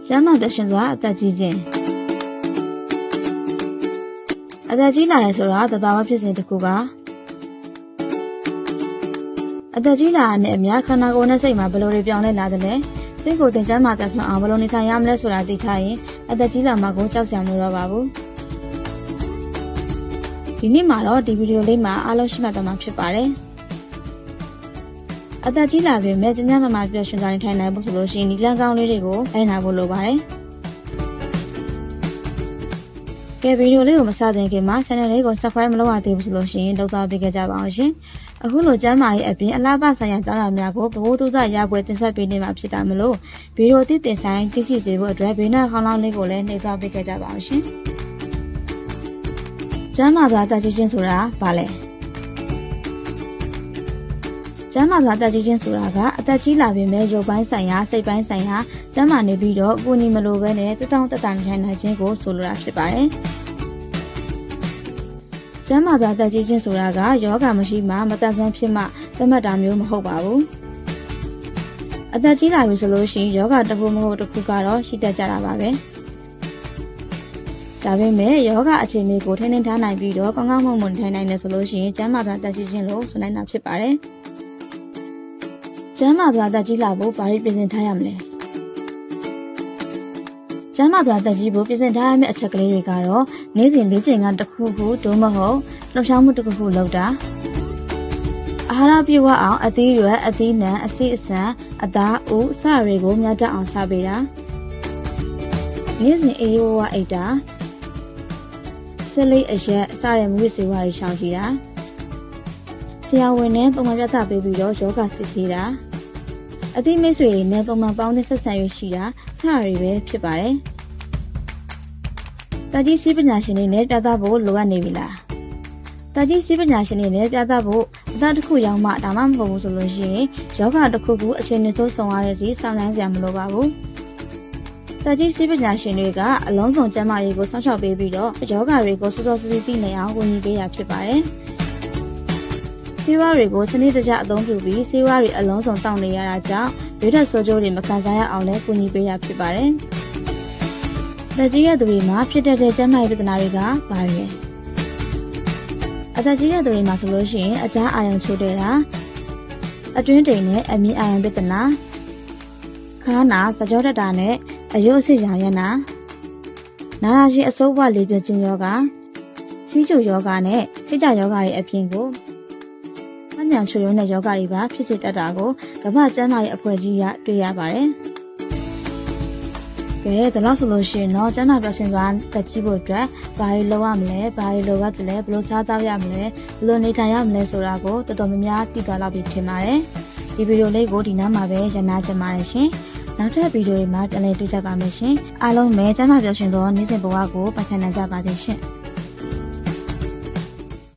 ကျန်းမာပျော်ရွှင်စွာအသက်ကြီးခြင်းအသက်ကြီးလာတယ်ဆိုတာသဘာဝဖြစ်စဉ်တစ်ခုပါအသက်ကြီးလာတဲ့အမျှခန္ဓာကိုယ်နဲ့စိတ်မှာဘယ်လိုတွေပြောင်းလဲလာသလဲသင်ကိုယ်သင်ကျန်းမာသက်ဆုံးအောင်ဘယ်လိုနေထိုင်ရမလဲဆိုတာသိထားရင်အသက်ကြီးလာမှကိုကြောက်စရာမလိုတော့ပါဘူးဒီနေ့မှာတော့ဒီဗီဒီယိုလေးမှာအားလုံးရှိမှတ်သွားမှာဖြစ်ပါတယ်အသက်ကြီးလာပြီမဲ့ကျန်းကျန်းမာမာပျော်ရွှင်စွာနေထိုင်နိုင်ဖို့ဆိုလို့ရှိရင်ဒီလမ်းကောင်းလေးတွေကိုလိုက်နာဖို့လိုပါတယ်ကဲဗီဒီယိုလေးကိုမစတင်ခင်မှာ channel လေးကို subscribe မလုပ်ရသေးဘူးဆိုလို့ရှိရင်လုပ်သားပေးခဲ့ကြပါအောင်ရှင်အခုလိုကျမ်းမာရေးအပြင်အလားပါဆိုင်ရာအကြောင်းအရာများကိုဗဟုသုတရပွဲတင်ဆက်ပေးနေမှာဖြစ်တာမလို့ဗီဒီယိုအသစ်တင်ဆိုင်သိရှိစေဖို့အတွက်ဘေးနားခေါင်းလောင်းလေးကိုလည်းနှိပ်သွားပေးခဲ့ကြပါအောင်ရှင်ကျမ်းမာစွာအသက်ကြီးခြင်းဆိုတာဘာလဲကျန်းမာစွာအသက်ကြီးခြင်းဆိုတာကအသက်ကြီးလာပြီမဲ့ရုပ်ပိုင်းဆိုင်ရာစိတ်ပိုင်းဆိုင်ရာကျန်းမာနေပြီးတော့ကိုယ်ညီမလိုပဲနဲ့တက်တောင့်တက်တာနေထိုင်နိုင်ခြင်းကိုဆိုလိုတာဖြစ်ပါတယ်။ကျန်းမာစွာအသက်ကြီးခြင်းဆိုတာကယောဂမရှိမှမသက်ဆုံးဖြစ်မှသတ်မှတ်တာမျိုးမဟုတ်ပါဘူး။အသက်ကြီးလာပြီဆိုလို့ရှိရင်ယောဂတစ်ခုမဟုတ်တစ်ခုကတော့ရှိတတ်ကြတာပါပဲ။ဒါပေမဲ့ယောဂအခြေအနေကိုထိန်းသိမ်းထားနိုင်ပြီးတော့ကောင်းကောင်းမွန်မွန်ထိုင်နိုင်တယ်ဆိုလို့ရှိရင်ကျန်းမာစွာအသက်ကြီးခြင်းလို့ဆိုနိုင်တာဖြစ်ပါတယ်။ကျန်းမာစွာအသက်ကြီးလာဖို့ဘာတွေပြင်ဆင်ထားရမလဲကျန်းမာစွာအသက်ကြီးဖို့ပြင်ဆင်ထားရမယ့်အချက်ကလေးတွေကတော့နေ့စဉ်လေ့ကျင့်ခန်းတစ်ခုခုဒို့မဟုတ်လှုပ်ရှားမှုတစ်ခုခုလုပ်တာအာဟာရပြည့်ဝအောင်အသီးရွက်အသီးနှံအဆိပ်အဆန်အသားဥစတွေကိုမြတ်တက်အောင်စားပေးတာနေ့စဉ်အေးဝဝအိတ်တာဆက်လက်အရက်စတဲ့မူရစေဝါတွေရှောင်ကြည့်တာဆရာဝန်နဲ့ပုံမှန်ပြသပေးပြီးတော့ယောဂစစ်ဆေးတာအသီးမိတ်ဆွေတွေနဲ့ပုံမှန်ပေါင်းတဲ့ဆက်ဆံရေးရှိတာစတာတွေပဲဖြစ်ပါတယ်။တာကြီးစီးပညာရှင်တွေနဲ့ပြသဖို့လိုအပ်နေပြီလား။တာကြီးစီးပညာရှင်တွေနဲ့ပြသဖို့အသက်တစ်ခုရောက်မှဒါမှမဟုတ်ဘူးဆိုလို့ရှိရင်ယောဂတစ်ခုခုအချိန်နဲ့ဆုံးရတဲ့ဒီစောင့်နှမ်းစရာမလိုပါဘူး။တာကြီးစီးပညာရှင်တွေကအလုံးစုံကျန်းမာရေးကိုစောင့်ရှောက်ပေးပြီးတော့ယောဂတွေကိုစောစောစီးစီးသိနိုင်အောင်ကူညီပေးရဖြစ်ပါတယ်။ဆေးဝါးတွေကိုစနစ်တကျအသုံးပြုပြီးဆေးဝါးတွေအလုံးစုံတောင်းနေရတာကြောင့်ရွေးထက်ဆိုးကျိုးတွေမခံစားရအောင်လည်းကူညီပေးရဖြစ်ပါတယ်။လက်ကြီးရသူတွေမှာဖြစ်တဲ့ကျန်းမာရေးပြဿနာတွေကဘာတွေလဲ။အသက်ကြီးရသူတွေမှာဆိုလို့ရှိရင်အကြားအာရုံချို့တဲ့တာအတွင်းတိမ်နဲ့အမြင့်အာရုံပြဿနာခါးနာစကြောတက်တာနဲ့အယုတ်အဆစ်ရောင်ရနာနားရှိအဆုပ်ဝလေပြင်းခြင်းယောဂစီးကျူယောဂနဲ့စိတ်ကြယောဂရဲ့အပြင်ကိုညံချွေရုံးတဲ့ယောဂတွေပါဖြစ်စေတတ်တာကိုကမ္ဘာ့ကျန်းမာရေးအဖွဲ့ကြီးကတွေ့ရပါတယ်။ကဲဒါလို့ဆိုလို့ရှိရင်တော့ကျန်းမာပျော်ရွှင်စွာတက်ကြီးဖို့အတွက်ဘာတွေလုပ်ရမလဲဘာတွေလိုအပ်တယ်လဲဘယ်လိုစားသောက်ရမလဲဘယ်လိုနေထိုင်ရမလဲဆိုတာကိုတော်တော်များများသိသွားလောက်ပြီထင်ပါတယ်။ဒီဗီဒီယိုလေးကိုဒီနားမှာပဲရနာချင်ပါတယ်ရှင်။နောက်ထပ်ဗီဒီယိုတွေမှာပြန်လည်တွေ့ကြပါမယ်ရှင်။အားလုံးပဲကျန်းမာပျော်ရွှင်သောနေ့စဉ်ဘဝကိုပိုင်ဆိုင်နိုင်ကြပါစေရှင်။